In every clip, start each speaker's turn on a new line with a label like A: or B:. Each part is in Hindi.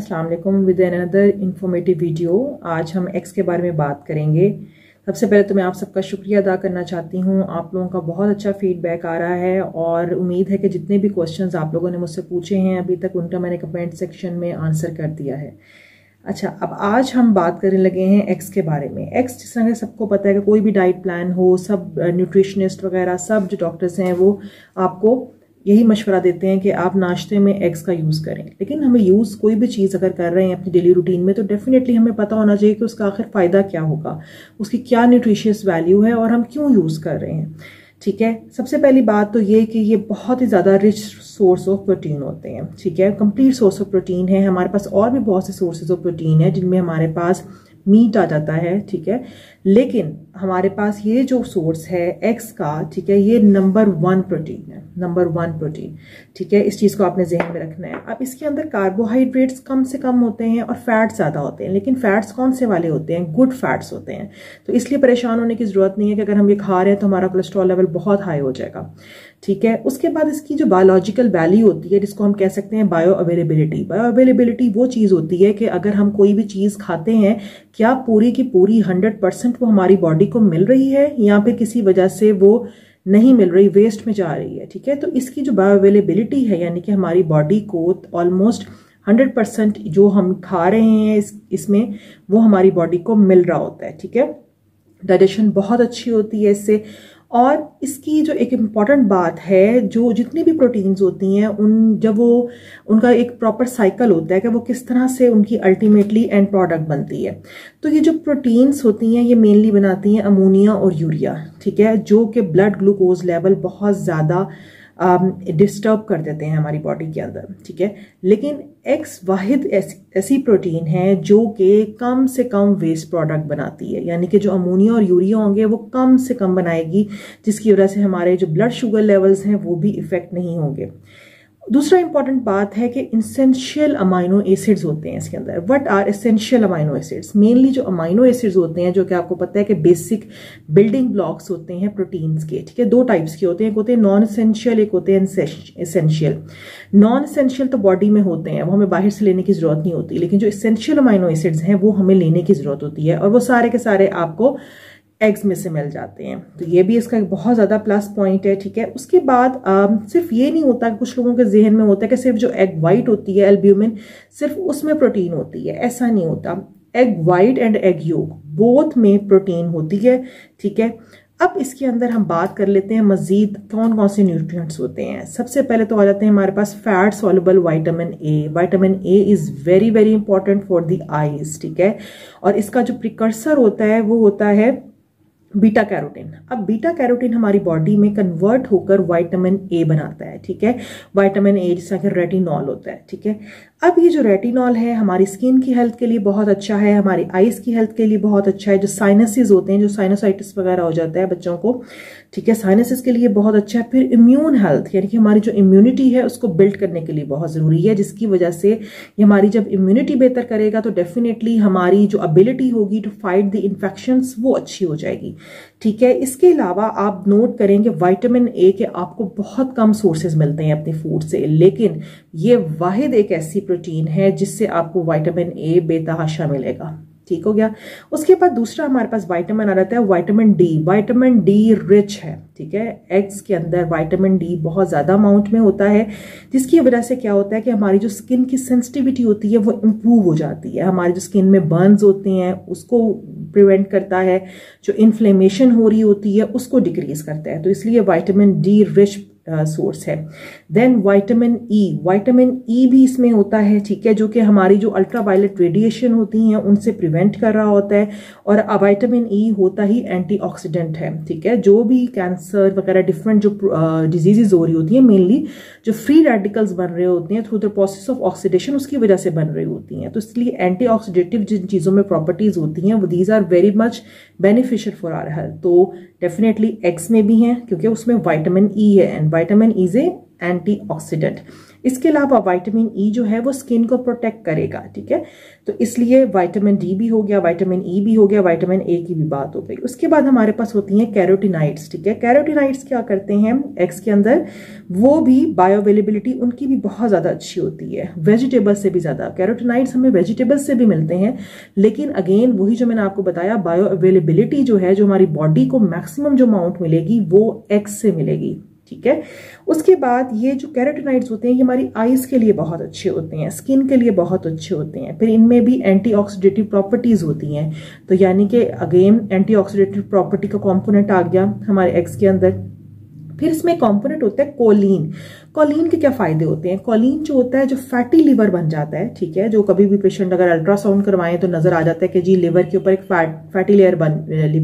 A: अस्सलाम वालेकुम विद अनदर इंफॉर्मेटिव वीडियो। आज हम एक्स के बारे में बात करेंगे। सबसे पहले तो मैं आप सबका शुक्रिया अदा करना चाहती हूँ। आप लोगों का बहुत अच्छा फीडबैक आ रहा है और उम्मीद है कि जितने भी क्वेश्चंस आप लोगों ने मुझसे पूछे हैं अभी तक उनका मैंने कमेंट सेक्शन में आंसर कर दिया है। अच्छा, अब आज हम बात करने लगे हैं एक्स के बारे में। एक्स जिस तरह से सबको पता है कि कोई भी डाइट प्लान हो, सब न्यूट्रिशनिस्ट वगैरह सब जो डॉक्टर्स हैं वो आपको यही मशवरा देते हैं कि आप नाश्ते में एग्स का यूज़ करें। लेकिन हमें यूज़ कोई भी चीज़ अगर कर रहे हैं अपनी डेली रूटीन में तो डेफिनेटली हमें पता होना चाहिए कि उसका आखिर फ़ायदा क्या होगा, उसकी क्या न्यूट्रिशियस वैल्यू है और हम क्यों यूज़ कर रहे हैं। ठीक है, सबसे पहली बात तो ये कि ये बहुत ही ज़्यादा रिच सोर्स ऑफ प्रोटीन होते हैं। ठीक है, कंप्लीट सोर्स ऑफ प्रोटीन है। हमारे पास और भी बहुत से सोर्सेज ऑफ प्रोटीन है जिनमें हमारे पास मीट आ जाता है। ठीक है, लेकिन हमारे पास ये जो सोर्स है एग्स का, ठीक है, ये नंबर 1 प्रोटीन है, नंबर 1 प्रोटीन। ठीक है, इस चीज़ को आपने ज़हन में रखना है। अब इसके अंदर कार्बोहाइड्रेट्स कम से कम होते हैं और फैट्स ज़्यादा होते हैं, लेकिन फैट्स कौन से वाले होते हैं? गुड फैट्स होते हैं। तो इसलिए परेशान होने की ज़रूरत नहीं है कि अगर हम ये खा रहे हैं तो हमारा कोलेस्ट्रॉल लेवल बहुत हाई हो जाएगा। ठीक है, उसके बाद इसकी जो बायोलॉजिकल वैल्यू होती है जिसको हम कह सकते हैं बायो अवेलेबिलिटी। बायो अवेलेबिलिटी वो चीज़ होती है कि अगर हम कोई भी चीज़ खाते हैं क्या पूरी की पूरी 100% वो हमारी बॉडी को मिल रही है या फिर किसी वजह से वो नहीं मिल रही, वेस्ट में जा रही है। ठीक है, तो इसकी जो बायो अवेलेबिलिटी है यानी कि हमारी बॉडी को ऑलमोस्ट 100% जो हम खा रहे हैं इसमें वो हमारी बॉडी को मिल रहा होता है। ठीक है, डाइजेशन बहुत अच्छी होती है इससे। और इसकी जो एक इम्पॉर्टेंट बात है, जो जितनी भी प्रोटीन्स होती हैं जब वो उनका एक प्रॉपर साइकिल होता है कि वो किस तरह से उनकी अल्टीमेटली एंड प्रोडक्ट बनती है। तो ये जो प्रोटीन्स होती हैं ये मेनली बनाती हैं अमोनिया और यूरिया। ठीक है, जो कि ब्लड ग्लूकोज लेवल बहुत ज़्यादा डिस्टर्ब कर देते हैं हमारी बॉडी के अंदर। ठीक है, लेकिन एक्स वाहिद ऐसी प्रोटीन है जो कि कम से कम वेस्ट प्रोडक्ट बनाती है, यानी कि जो अमोनिया और यूरिया होंगे वो कम से कम बनाएगी, जिसकी वजह से हमारे जो ब्लड शुगर लेवल्स हैं वो भी इफेक्ट नहीं होंगे। दूसरा इंपॉर्टेंट बात है कि एसेंशियल अमाइनो एसिड्स होते हैं इसके अंदर। What are essential amino acids? Mainly जो अमाइनो एसिड्स होते हैं जो कि आपको पता है कि बेसिक बिल्डिंग ब्लॉक्स होते हैं प्रोटीन्स के। ठीक है, 2 टाइप्स के होते हैं, एक होते हैं नॉन एसेंशियल, एक होते हैं एसेंशियल। नॉन एसेंशियल तो बॉडी में होते हैं, वो हमें बाहर से लेने की जरूरत नहीं होती, लेकिन जो एसेंशियल अमाइनो एसिड्स हैं वो हमें लेने की जरूरत होती है और वो सारे के सारे आपको एग्स में से मिल जाते हैं। तो ये भी इसका एक बहुत ज़्यादा प्लस पॉइंट है। ठीक है, उसके बाद सिर्फ ये नहीं होता, कुछ लोगों के जहन में होता है कि सिर्फ जो एग वाइट होती है एल्ब्यूमिन सिर्फ उसमें प्रोटीन होती है। ऐसा नहीं होता। Egg white and egg yolk both में प्रोटीन होती है। ठीक है, अब इसके अंदर हम बात कर लेते हैं मजीद कौन कौन से न्यूट्रिएंट्स होते हैं। सबसे पहले तो आ जाते हैं हमारे पास fat soluble vitamin A. Vitamin A is very very important for the eyes. ठीक है, और इसका जो प्रिकर्सर होता है वो होता है बीटा कैरोटीन। अब बीटा कैरोटीन हमारी बॉडी में कन्वर्ट होकर विटामिन ए बनाता है। ठीक है, विटामिन ए जिसका कि रेटिनॉल होता है। ठीक है, अब ये जो रेटिनॉल है हमारी स्किन की हेल्थ के लिए बहुत अच्छा है, हमारी आईज की हेल्थ के लिए बहुत अच्छा है। जो साइनसेस होते हैं, जो साइनोसाइटिस वगैरह हो जाता है बच्चों को, ठीक है, साइनसेस के लिए बहुत अच्छा है। फिर इम्यून हेल्थ यानी कि हमारी जो इम्यूनिटी है उसको बिल्ड करने के लिए बहुत ज़रूरी है, जिसकी वजह से ये हमारी जब इम्यूनिटी बेहतर करेगा तो डेफिनेटली हमारी जो एबिलिटी होगी टू फाइट द इन्फेक्शंस वो अच्छी हो जाएगी। ठीक है, इसके अलावा आप नोट करेंगे विटामिन ए के आपको बहुत कम सोर्सेज मिलते हैं अपने फूड से, लेकिन ये वाहिद एक ऐसी प्रोटीन है जिससे आपको विटामिन ए बेतहाशा मिलेगा। ठीक हो गया। उसके बाद दूसरा हमारे पास विटामिन आ जाता है vitamin D. Vitamin D rich है। ठीक है, एग्स के अंदर विटामिन डी बहुत ज़्यादा अमाउंट में होता है, जिसकी वजह से क्या होता है कि हमारी जो स्किन की सेंसिटिविटी होती है वो इम्प्रूव हो जाती है। हमारी जो स्किन में बर्न्स होते हैं उसको प्रिवेंट करता है, जो इन्फ्लेमेशन हो रही होती है उसको डिक्रीज करता है। तो इसलिए विटामिन डी रिच सोर्स है। देन विटामिन ई भी इसमें होता है। ठीक है, जो कि हमारी जो अल्ट्रावायलेट रेडिएशन होती हैं उनसे प्रिवेंट कर रहा होता है। और विटामिन ई होता ही एंटीऑक्सीडेंट है। ठीक है, जो भी कैंसर वगैरह डिफरेंट जो डिजीजेज हो रही होती हैं, मेनली जो फ्री रेडिकल्स बन रहे होते हैं through the process of oxidation उसकी वजह से बन रही होती हैं। तो इसलिए एंटीऑक्सीडेटिव जिन चीज़ों में प्रॉपर्टीज होती हैं वो these are very much beneficial for our health. तो डेफिनेटली एग्स में भी हैं क्योंकि उसमें विटामिन ई है and vitamin E is a antioxidant. इसके अलावा विटामिन ई जो है वो स्किन को प्रोटेक्ट करेगा, ठीक है। तो इसलिए विटामिन डी भी हो गया, विटामिन ई भी हो गया, विटामिन ए की भी बात हो गई। उसके बाद हमारे पास होती हैं कैरोटीनाइड्स, ठीक है। कैरोटीनाइड्स क्या करते हैं एग्स के अंदर, वो भी बायो अवेलेबिलिटी उनकी भी बहुत ज्यादा अच्छी होती है, वेजिटेबल से भी ज्यादा। कैरोटीनाइड्स हमें वेजिटेबल्स से भी मिलते हैं, लेकिन अगेन वही जो मैंने आपको बताया, बायो अवेलेबिलिटी जो है, जो हमारी बॉडी को मैक्सिमम जो अमाउंट मिलेगी वो एग्स से मिलेगी, ठीक है। उसके बाद ये जो कैरोटीनॉइड्स होते हैं ये हमारी आईज के लिए बहुत अच्छे होते हैं, स्किन के लिए बहुत अच्छे होते हैं। फिर इनमें भी एंटीऑक्सीडेटिव प्रॉपर्टीज होती हैं, तो यानी कि अगेन एंटीऑक्सीडेटिव प्रॉपर्टी का कंपोनेंट आ गया हमारे एग्स के अंदर। फिर इसमें कंपोनेंट होता है कोलिन। कोलिन के क्या फायदे होते हैं? कोलिन जो होता है जो फैटी लिवर बन जाता है, ठीक है, जो कभी भी पेशेंट अगर अल्ट्रासाउंड करवाएं तो नजर आ जाता है कि जी लिवर के ऊपर एक फैटी लिवर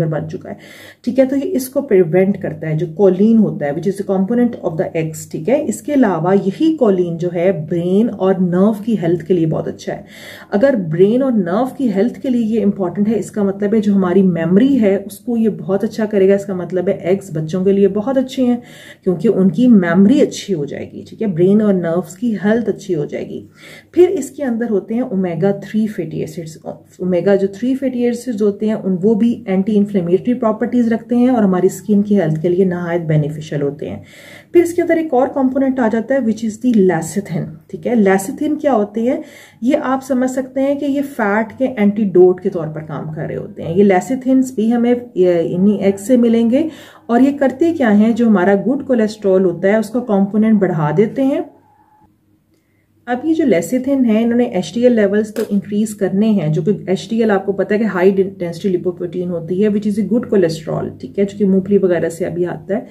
A: बन चुका है, ठीक है। तो ये इसको प्रिवेंट करता है, जो कोलिन होता है which is the component of the eggs, ठीक है। इसके अलावा यही कोलिन जो है ब्रेन और नर्व की हेल्थ के लिए बहुत अच्छा है। अगर ब्रेन और नर्व की हेल्थ के लिए ये इंपॉर्टेंट है, इसका मतलब है जो हमारी मेमोरी है उसको ये बहुत अच्छा करेगा। इसका मतलब है एग्स बच्चों के लिए बहुत अच्छे हैं क्योंकि उनकी मेमोरी अच्छी हो जाएगी, ठीक है, ब्रेन और नर्व्स की हेल्थ अच्छी हो जाएगी। फिर इसके अंदर होते हैं ओमेगा 3 फैटी एसिड्स। ओमेगा जो 3 फैटी एसिड्स होते हैं वो भी एंटी इन्फ्लेमेटरी प्रॉपर्टीज रखते हैं और हमारी स्किन की हेल्थ के लिए नहायत बेनिफिशियल होते हैं। फिर इसके अंदर एक और कंपोनेंट आ जाता है विच इज दी लेसिथिन, ठीक है। लेसिथिन क्या होते हैं? ये आप समझ सकते हैं कि ये फैट के एंटीडोट के तौर पर काम कर रहे होते हैं। ये लेसिथिन्स भी हमें इन्हीं एग से मिलेंगे और ये करते क्या हैं, जो हमारा गुड कोलेस्ट्रॉल होता है उसका कंपोनेंट बढ़ा देते हैं। अब ये जो लेसिथिन है इन्होंने HDL लेवल्स तो इंक्रीज करने हैं, जो कि HDL आपको पता है कि हाई डेंसिटी लिपोप्रोटीन होती है which is a good cholesterol, ठीक है, जो कि मूंगफली वगैरह से अभी आता है।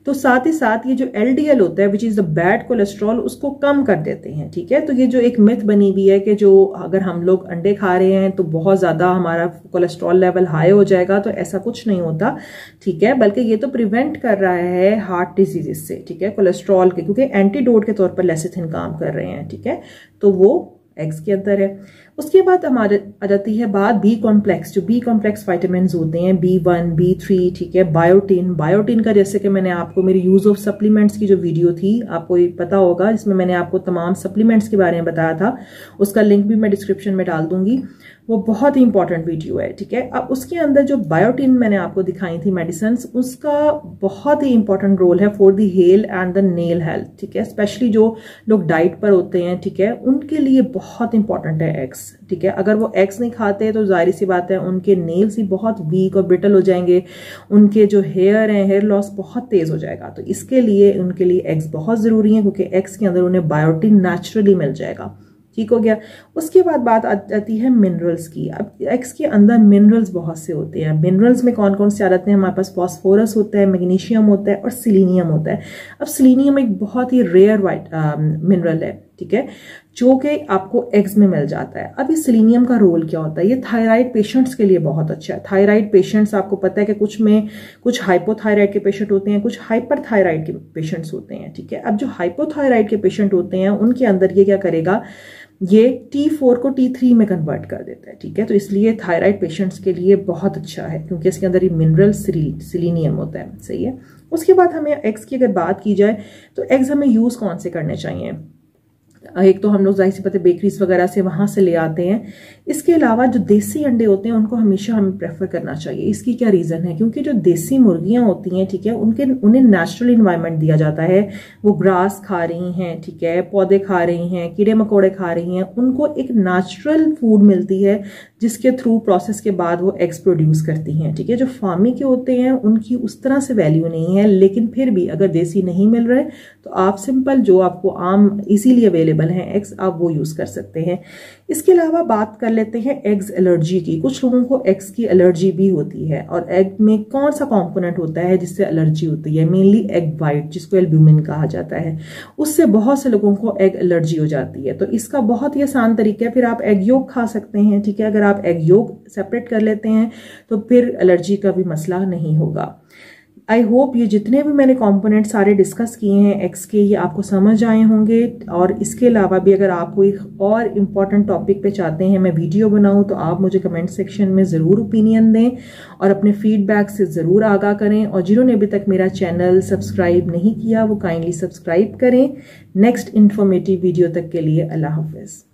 A: तो साथ ही साथ ये जो LDL होता है which is the bad cholesterol उसको कम कर देते हैं, ठीक है। तो ये जो एक मिथ बनी हुई है कि जो अगर हम लोग अंडे खा रहे हैं तो बहुत ज्यादा हमारा कोलेस्ट्रॉल लेवल हाई हो जाएगा, तो ऐसा कुछ नहीं होता, ठीक है। बल्कि ये तो प्रिवेंट कर रहा है हार्ट डिजीजेस से, ठीक है, कोलेस्ट्रॉल के, क्योंकि एंटीडोट के तौर पर लेसिथिन काम कर रहे हैं, ठीक है। तो वो एग्स के अंदर है। उसके बाद हमारे आ जाती है बात बी कॉम्प्लेक्स। जो बी कॉम्प्लेक्स विटामिन होते हैं B1, B3, ठीक है, बायोटिन। बायोटिन का जैसे कि मैंने आपको मेरी यूज ऑफ सप्लीमेंट्स की जो वीडियो थी आपको ये पता होगा, जिसमें मैंने आपको तमाम सप्लीमेंट्स के बारे में बताया था, उसका लिंक भी मैं डिस्क्रिप्शन में डाल दूंगी। वो बहुत ही इंपॉर्टेंट वीडियो है, ठीक है। अब उसके अंदर जो बायोटिन मैंने आपको दिखाई थी मेडिसिन, उसका बहुत ही इंपॉर्टेंट रोल है for the hair and the nail health, ठीक है। स्पेशली जो लोग डाइट पर होते हैं, ठीक है, उनके लिए बहुत इंपॉर्टेंट है एग्स, ठीक है। अगर वो एग्स नहीं खाते तो जाहिर सी बात है उनके नेल्स ही बहुत वीक और ब्रिटल हो जाएंगे, उनके जो हेयर है हेयर लॉस बहुत तेज हो जाएगा। तो इसके लिए उनके लिए एग्स बहुत जरूरी है क्योंकि एग्स के अंदर उन्हें बायोटिन नेचुरली मिल जाएगा, ठीक हो गया। उसके बाद बात आ जाती है मिनरल्स की। अब एग्स के अंदर मिनरल्स बहुत से होते हैं। मिनरल्स में कौन कौन से आ जाते हैं? हमारे पास फास्फोरस होता है, मैग्नीशियम होता है और सिलीनियम होता है। अब सिलीनियम एक बहुत ही रेयर मिनरल है, ठीक है, जो कि आपको एग्स में मिल जाता है। अब इस सिलीनियम का रोल क्या होता है? ये थायराइड पेशेंट्स के लिए बहुत अच्छा है। थायराइड पेशेंट्स आपको पता है कि कुछ हाइपोथायराइड के पेशेंट होते हैं, कुछ हाइपरथायराइड के पेशेंट्स होते हैं, ठीक है। अब जो हाइपोथायराइड के पेशेंट होते हैं उनके अंदर ये क्या करेगा, ये T4 को T3 में कन्वर्ट कर देता है, ठीक है। तो इसलिए थायराइड पेशेंट्स के लिए बहुत अच्छा है क्योंकि इसके अंदर ये मिनरल सिलीनियम होता है, सही है। उसके बाद हमें एग्स की अगर बात की जाए तो एग्स हमें यूज कौन से करने चाहिए? एक तो हम लोग जाहिर सी बात है बेकरीज वगैरह से वहां से ले आते हैं। इसके अलावा जो देसी अंडे होते हैं उनको हमेशा हमें प्रेफर करना चाहिए। इसकी क्या रीजन है? क्योंकि जो देसी मुर्गियां होती हैं, ठीक है, उन्हें नेचुरल इन्वायरमेंट दिया जाता है। वो ग्रास खा रही हैं, ठीक है, पौधे खा रही हैं, कीड़े मकोड़े खा रही हैं, उनको एक नेचुरल फूड मिलती है जिसके थ्रू प्रोसेस के बाद वो एग्स प्रोड्यूस करती हैं, ठीक है। जो फार्मिंग के होते हैं उनकी उस तरह से वैल्यू नहीं है, लेकिन फिर भी अगर देसी नहीं मिल रहे तो आप सिंपल जो आपको आम इजीली अवेलेबल है एग्स, आप वो यूज कर सकते हैं। इसके अलावा बात कर लेते हैं एग्स एलर्जी की। कुछ लोगों को एग्स की एलर्जी भी होती है और एग में कौन सा कंपोनेंट होता है जिससे एलर्जी होती है? मेनली एग वाइट, जिसको एल्ब्यूमिन कहा जाता है, उससे बहुत से लोगों को एग एलर्जी हो जाती है। तो इसका बहुत ही आसान तरीका है, फिर आप एग योक खा सकते हैं, ठीक है। अगर आप एग योक सेपरेट कर लेते हैं तो फिर एलर्जी का भी मसला नहीं होगा। आई होप ये जितने भी मैंने कंपोनेंट सारे डिस्कस किए हैं एक्स के, ये आपको समझ आए होंगे। और इसके अलावा भी अगर आप कोई और इम्पॉर्टेंट टॉपिक पे चाहते हैं मैं वीडियो बनाऊं तो आप मुझे कमेंट सेक्शन में ज़रूर ओपिनियन दें और अपने फीडबैक से ज़रूर आगाह करें। और जिन्होंने अभी तक मेरा चैनल सब्सक्राइब नहीं किया वो काइंडली सब्सक्राइब करें। नेक्स्ट इन्फॉर्मेटिव वीडियो तक के लिए अल्लाह हाफिज़।